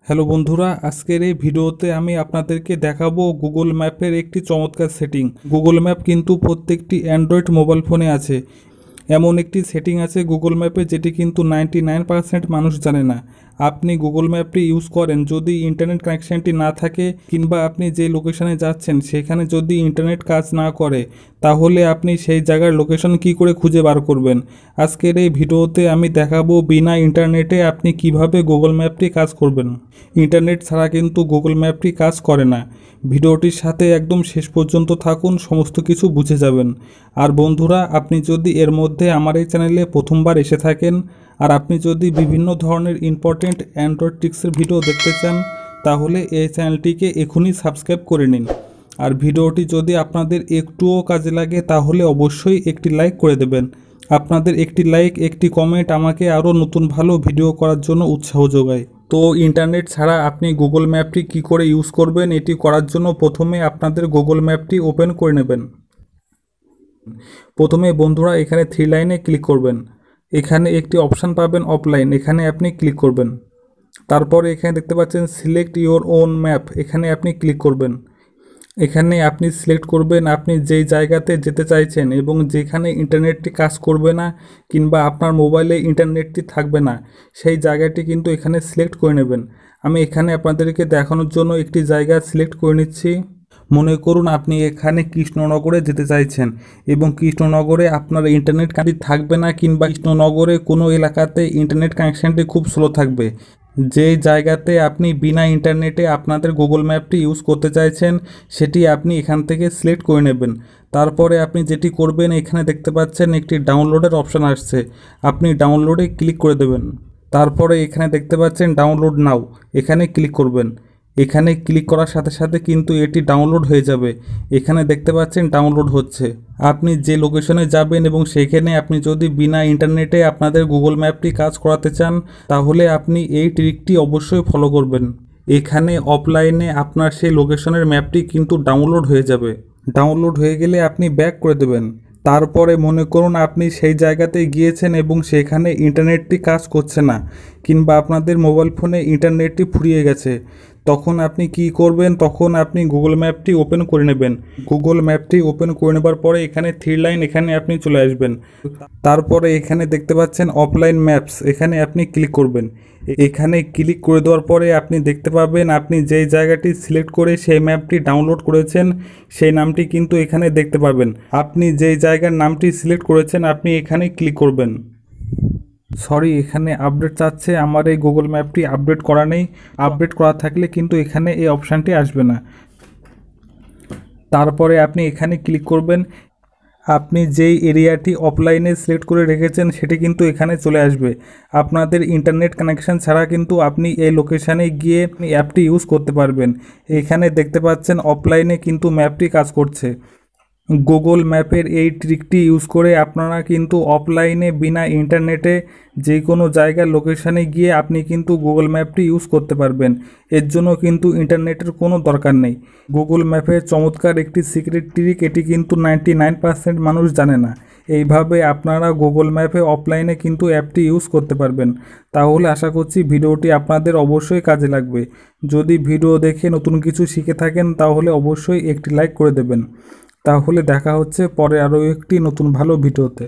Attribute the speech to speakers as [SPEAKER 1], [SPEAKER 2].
[SPEAKER 1] Hello বন্ধুরা, আজকের এই ভিডিওতে আমি আপনাদেরকে দেখাবো গুগল ম্যাপের একটি চমৎকার সেটিং। গুগল ম্যাপ কিন্তু প্রত্যেকটি অ্যান্ড্রয়েড মোবাইল ফোনে আছে। এমন একটি সেটিং আছে গুগল ম্যাপে যেটি কিন্তু 99% মানুষ জানে না। আপনি গুগল ম্যাপটি ইউজ করেন, যদি ইন্টারনেট কানেকশানটি না থাকে কিংবা আপনি যে লোকেশনে যাচ্ছেন সেখানে যদি ইন্টারনেট কাজ না করে, তাহলে আপনি সেই জায়গার লোকেশন কি করে খুঁজে বার করবেন। আজকের এই ভিডিওতে আমি দেখাবো বিনা ইন্টারনেটে আপনি কিভাবে গুগল ম্যাপটি কাজ করবেন। ইন্টারনেট ছাড়া কিন্তু গুগল ম্যাপটি কাজ করে না। ভিডিওটির সাথে একদম শেষ পর্যন্ত থাকুন, সমস্ত কিছু বুঝে যাবেন। আর বন্ধুরা, আপনি যদি এর মধ্যে আমার এই চ্যানেলে প্রথমবার এসে থাকেন আর আপনি যদি বিভিন্ন ধরনের ইম্পর্টেন্ট অ্যান্ড্রয়েড টিক্সের ভিডিও দেখতে চান, তাহলে এই চ্যানেলটিকে এখনই সাবস্ক্রাইব করে নিন। আর ভিডিওটি যদি আপনাদের একটুও কাজে লাগে তাহলে অবশ্যই একটি লাইক করে দেবেন। আপনাদের একটি লাইক, একটি কমেন্ট আমাকে আরও নতুন ভালো ভিডিও করার জন্য উৎসাহ যোগায়। তো ইন্টারনেট ছাড়া আপনি গুগল ম্যাপটি কি করে ইউজ করবেন, এটি করার জন্য প্রথমে আপনাদের গুগল ম্যাপটি ওপেন করে নেবেন। প্রথমে বন্ধুরা এখানে 3 লাইনে ক্লিক করবেন। এখানে একটি অপশান পাবেন অফলাইন, এখানে আপনি ক্লিক করবেন। তারপরে এখানে দেখতে পাচ্ছেন সিলেক্ট ইওর ওন ম্যাপ, এখানে আপনি ক্লিক করবেন। এখানে আপনি সিলেক্ট করবেন আপনি যেই জায়গাতে যেতে চাইছেন এবং যেখানে ইন্টারনেটটি কাজ করবে না কিংবা আপনার মোবাইলে ইন্টারনেটটি থাকবে না, সেই জায়গাটি কিন্তু এখানে সিলেক্ট করে নেবেন। আমি এখানে আপনাদেরকে দেখানোর জন্য একটি জায়গা সিলেক্ট করে নিচ্ছি। মনে করুন আপনি এখানে কৃষ্ণনগরে যেতে চাইছেন এবং কৃষ্ণনগরে আপনার ইন্টারনেট কানেক্ট থাকবে না কিংবা কৃষ্ণনগরে কোনো এলাকাতে ইন্টারনেট কানেকশানটি খুব স্লো থাকবে। যে জায়গাতে আপনি বিনা ইন্টারনেটে আপনাদের গুগল ম্যাপটি ইউজ করতে চাইছেন সেটি আপনি এখান থেকে সিলেক্ট করে নেবেন। তারপরে আপনি যেটি করবেন, এখানে দেখতে পাচ্ছেন একটি ডাউনলোডের অপশান আসছে, আপনি ডাউনলোডে ক্লিক করে দেবেন। তারপরে এখানে দেখতে পাচ্ছেন ডাউনলোড নাও, এখানে ক্লিক করবেন। এখানে ক্লিক করার সাথে সাথে কিন্তু এটি ডাউনলোড হয়ে যাবে। এখানে দেখতে পাচ্ছেন ডাউনলোড হচ্ছে। আপনি যে লোকেশনে যাবেন এবং সেখানে আপনি যদি বিনা ইন্টারনেটে আপনাদের গুগল ম্যাপটি কাজ করাতে চান, তাহলে আপনি এই ট্রিকটি অবশ্যই ফলো করবেন। এখানে অফলাইনে আপনার সেই লোকেশনের ম্যাপটি কিন্তু ডাউনলোড হয়ে যাবে। ডাউনলোড হয়ে গেলে আপনি ব্যাক করে দেবেন। তারপরে মনে করুন আপনি সেই জায়গাতে গিয়েছেন এবং সেখানে ইন্টারনেটটি কাজ করছে না কিংবা আপনাদের মোবাইল ফোনে ইন্টারনেটটি ফুরিয়ে গেছে, তখন আপনি কি করবেন, তখন আপনি গুগল ম্যাপটি ওপেন করে নেবেন। গুগল ম্যাপটি ওপেন করে নেবার পরে এখানে 3 লাইন, এখানে আপনি চলে আসবেন। তারপরে এখানে দেখতে পাচ্ছেন অফলাইন ম্যাপস, এখানে আপনি ক্লিক করবেন। এখানে ক্লিক করে দেওয়ার পরে আপনি দেখতে পাবেন আপনি যেই জায়গাটি সিলেক্ট করে সেই ম্যাপটি ডাউনলোড করেছেন সেই নামটি কিন্তু এখানে দেখতে পাবেন। আপনি যেই জায়গার নামটি সিলেক্ট করেছেন আপনি এখানে ক্লিক করবেন। সরি, এখানে আপডেট চাচ্ছে, আমার এই গুগল ম্যাপটি আপডেট করা নেই। আপডেট করা থাকলে কিন্তু এখানে এই অপশানটি আসবে না। তারপরে আপনি এখানে ক্লিক করবেন। আপনি যেই এরিয়াটি অফলাইনে সিলেক্ট করে রেখেছেন সেটি কিন্তু এখানে চলে আসবে। আপনাদের ইন্টারনেট কানেকশান ছাড়া কিন্তু আপনি এই লোকেশানে গিয়ে অ্যাপটি ইউজ করতে পারবেন। এখানে দেখতে পাচ্ছেন অফলাইনে কিন্তু ম্যাপটি কাজ করছে। গুগল ম্যাপের এই ট্রিকটি ইউজ করে আপনারা কিন্তু অফলাইনে বিনা ইন্টারনেটে যে কোনো জায়গার লোকেশানে গিয়ে আপনি কিন্তু গুগল ম্যাপটি ইউজ করতে পারবেন। এর জন্য কিন্তু ইন্টারনেটের কোনো দরকার নেই। গুগল ম্যাপের চমৎকার একটি সিক্রেট ট্রিক, এটি কিন্তু 99% মানুষ জানে না। এইভাবে আপনারা গুগল ম্যাপে অফলাইনে কিন্তু অ্যাপটি ইউজ করতে পারবেন। তাহলে আশা করছি ভিডিওটি আপনাদের অবশ্যই কাজে লাগবে। যদি ভিডিও দেখে নতুন কিছু শিখে থাকেন তাহলে অবশ্যই একটি লাইক করে দেবেন। তাহলে দেখা হচ্ছে পরে আরও একটি নতুন ভালো ভিডিওতে।